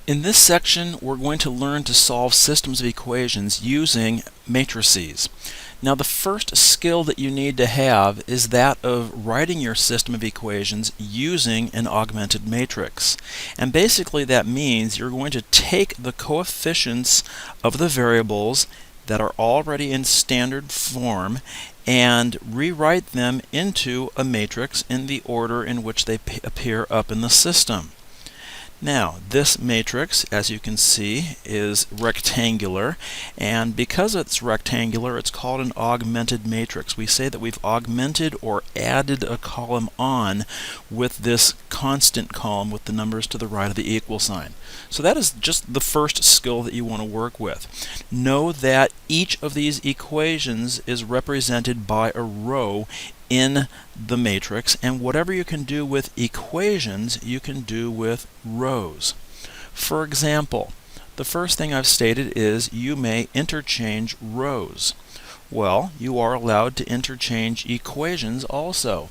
In this section, we're going to learn to solve systems of equations using matrices. Now, the first skill that you need to have is that of writing your system of equations using an augmented matrix. And basically that means you're going to take the coefficients of the variables that are already in standard form and rewrite them into a matrix in the order in which they appear up in the system. Now, this matrix, as you can see, is rectangular, and because it's rectangular, it's called an augmented matrix. We say that we've augmented or added a column on with this constant column with the numbers to the right of the equal sign. So that is just the first skill that you want to work with. Know that each of these equations is represented by a row in the matrix, and whatever you can do with equations, you can do with rows. For example, the first thing I've stated is you may interchange rows. Well, you are allowed to interchange equations also.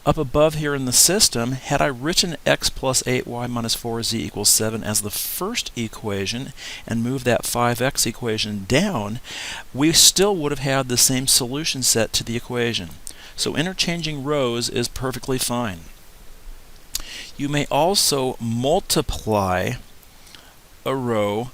Up above here in the system, had I written x plus 8y minus 4z equals 7 as the first equation and moved that 5x equation down, we still would have had the same solution set to the equation. So interchanging rows is perfectly fine. You may also multiply a row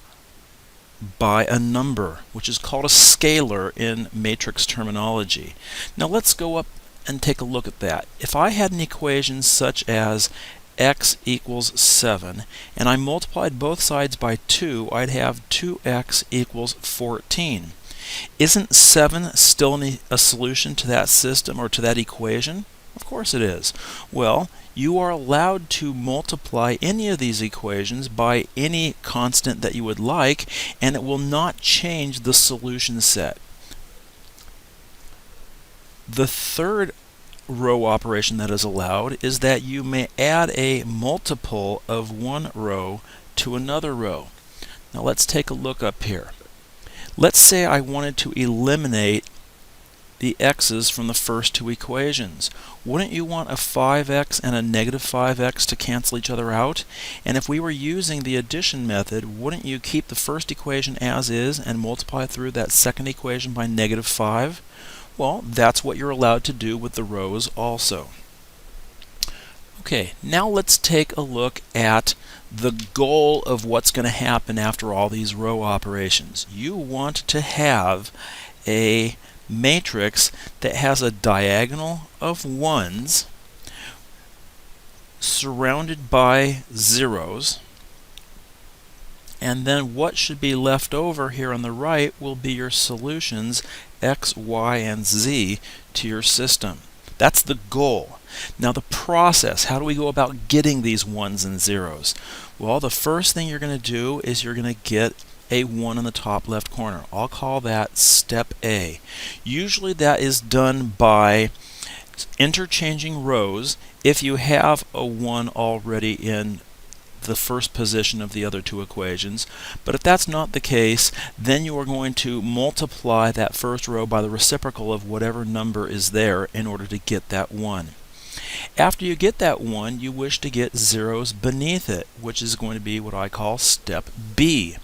by a number, which is called a scalar in matrix terminology. Now let's go up and take a look at that. If I had an equation such as x equals 7 and I multiplied both sides by 2, I'd have 2x equals 14. Isn't 7 still a solution to that system or to that equation? Of course it is. Well, you are allowed to multiply any of these equations by any constant that you would like, and it will not change the solution set. The third row operation that is allowed is that you may add a multiple of one row to another row. Now let's take a look up here. Let's say I wanted to eliminate the x's from the first two equations. Wouldn't you want a 5x and a negative 5x to cancel each other out? And if we were using the addition method, wouldn't you keep the first equation as is and multiply through that second equation by negative 5? Well, that's what you're allowed to do with the rows also. Okay, now let's take a look at the goal of what's going to happen after all these row operations. You want to have a matrix that has a diagonal of 1s surrounded by zeros, and then what should be left over here on the right will be your solutions x, y, and z to your system. That's the goal. Now the process, how do we go about getting these 1s and zeros? Well, the first thing you're going to do is you're going to get a 1 in the top left corner. I'll call that step A. Usually that is done by interchanging rows if you have a 1 already in the first position of the other two equations. But if that's not the case, then you are going to multiply that first row by the reciprocal of whatever number is there in order to get that 1. After you get that 1, you wish to get zeros beneath it, which is going to be what I call step B.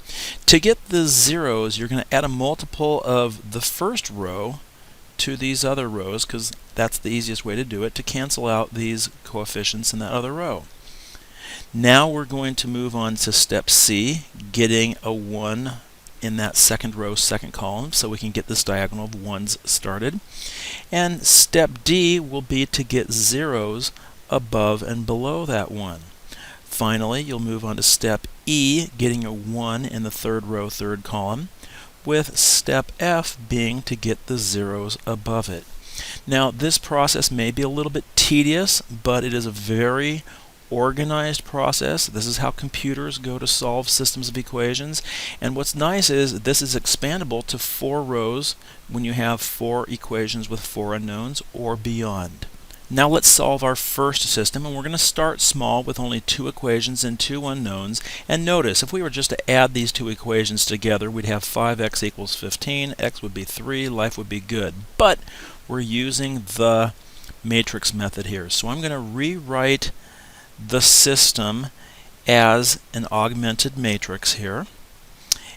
To get the zeros, you're going to add a multiple of the first row to these other rows, because that's the easiest way to do it, to cancel out these coefficients in that other row. Now we're going to move on to step C, getting a 1 in that second row, second column, so we can get this diagonal of 1s started. And step D will be to get zeros above and below that 1. Finally, you'll move on to step E, getting a 1 in the third row, third column, with step F being to get the zeros above it. Now, this process may be a little bit tedious, but it is a very organized process. This is how computers go to solve systems of equations, and what's nice is this is expandable to 4 rows when you have 4 equations with 4 unknowns or beyond. Now let's solve our first system, and we're going to start small with only 2 equations and 2 unknowns. And notice, if we were just to add these 2 equations together, we'd have 5x equals 15, x would be 3, life would be good. But we're using the matrix method here, so I'm going to rewrite the system as an augmented matrix here.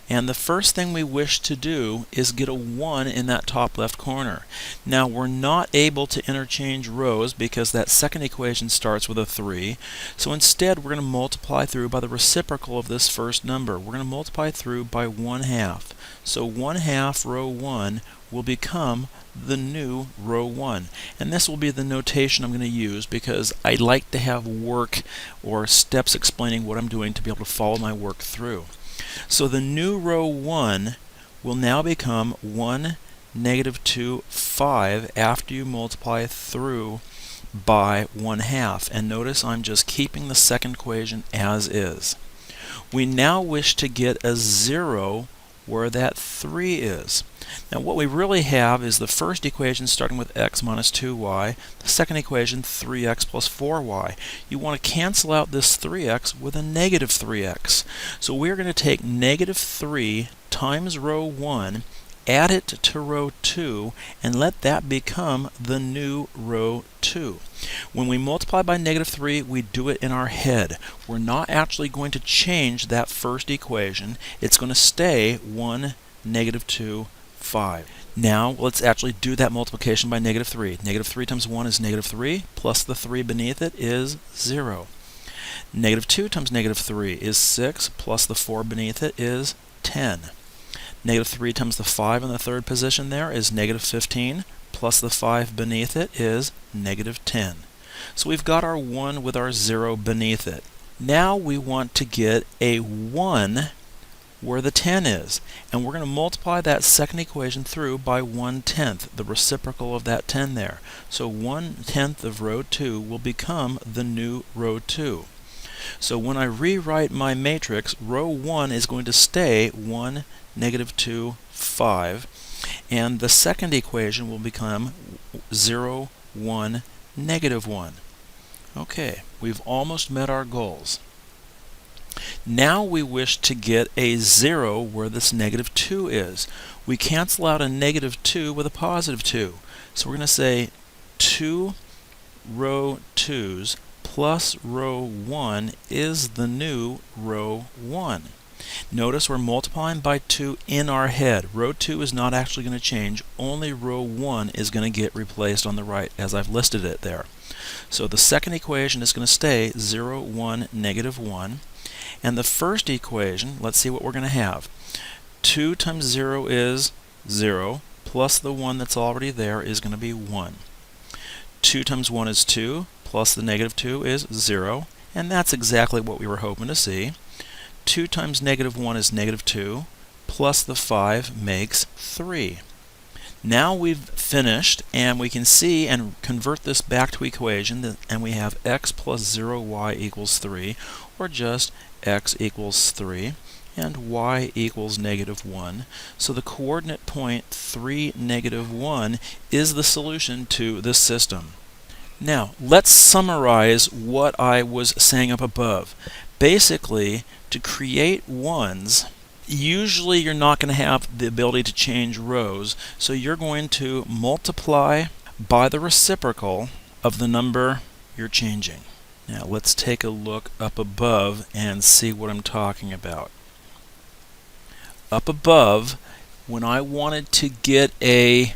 And the first thing we wish to do is get a 1 in that top left corner. Now we're not able to interchange rows because that second equation starts with a 3. So instead we're going to multiply through by the reciprocal of this first number. We're going to multiply through by 1/2. So 1/2 row 1 will become the new row 1. And this will be the notation I'm going to use because I like to have work or steps explaining what I'm doing to be able to follow my work through. So the new row 1 will now become 1, -2, 5 after you multiply through by 1/2. And notice I'm just keeping the second equation as is. We now wish to get a 0 where that 3 is. Now what we really have is the first equation starting with x minus 2y, the second equation 3x plus 4y. You want to cancel out this 3x with a negative 3x. So we're going to take negative 3 times row 1, add it to row 2, and let that become the new row 2. When we multiply by negative 3, we do it in our head. We're not actually going to change that first equation. It's going to stay 1, -2, 5. Now let's actually do that multiplication by negative 3. Negative 3 times 1 is negative 3, plus the 3 beneath it is 0. Negative 2 times negative 3 is 6, plus the 4 beneath it is 10. Negative 3 times the 5 in the third position there is negative 15, plus the 5 beneath it is negative 10. So we've got our 1 with our 0 beneath it. Now we want to get a 1 where the 10 is, and we're going to multiply that second equation through by 1/10, the reciprocal of that 10 there. So 1/10 of row 2 will become the new row 2. So when I rewrite my matrix, row 1 is going to stay 1, -2, 5, and the second equation will become 0, 1, -1. Okay, we've almost met our goals. Now we wish to get a 0 where this negative 2 is. We cancel out a negative 2 with a positive 2. So we're going to say 2 row 2's plus row 1 is the new row 1. Notice we're multiplying by 2 in our head. Row 2 is not actually going to change. Only row 1 is going to get replaced on the right as I've listed it there. So the second equation is going to stay 0, 1, -1. And the first equation, let's see what we're going to have. 2 times 0 is 0, plus the 1 that's already there is going to be 1. 2 times 1 is 2, plus the negative 2 is 0, and that's exactly what we were hoping to see. 2 times -1 is -2, plus the 5 makes 3. Now we've finished, and we can see and convert this back to equation, and we have x plus 0y equals 3, or just x equals 3, and y equals -1. So the coordinate point 3, -1 is the solution to this system. Now, let's summarize what I was saying up above. Basically, to create ones, usually you're not going to have the ability to change rows, so you're going to multiply by the reciprocal of the number you're changing. Now let's take a look up above and see what I'm talking about. Up above, when I wanted to get a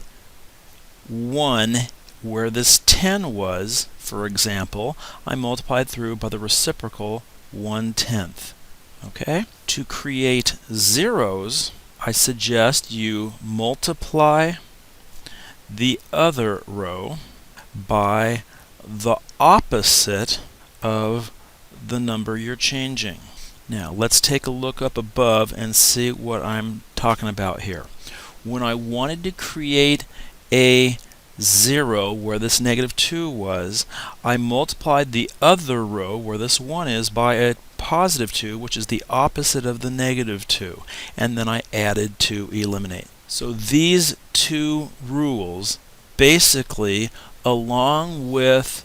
1 where this 10 was, for example, I multiplied through by the reciprocal 1/10. Okay? To create zeros, I suggest you multiply the other row by the opposite of the number you're changing. Now let's take a look up above and see what I'm talking about here. When I wanted to create a 0 where this -2 was, I multiplied the other row where this 1 is by a positive 2, which is the opposite of the -2, and then I added to eliminate. So these two rules basically, along with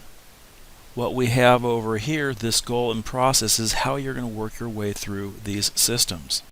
what we have over here, this goal and process, is how you're going to work your way through these systems.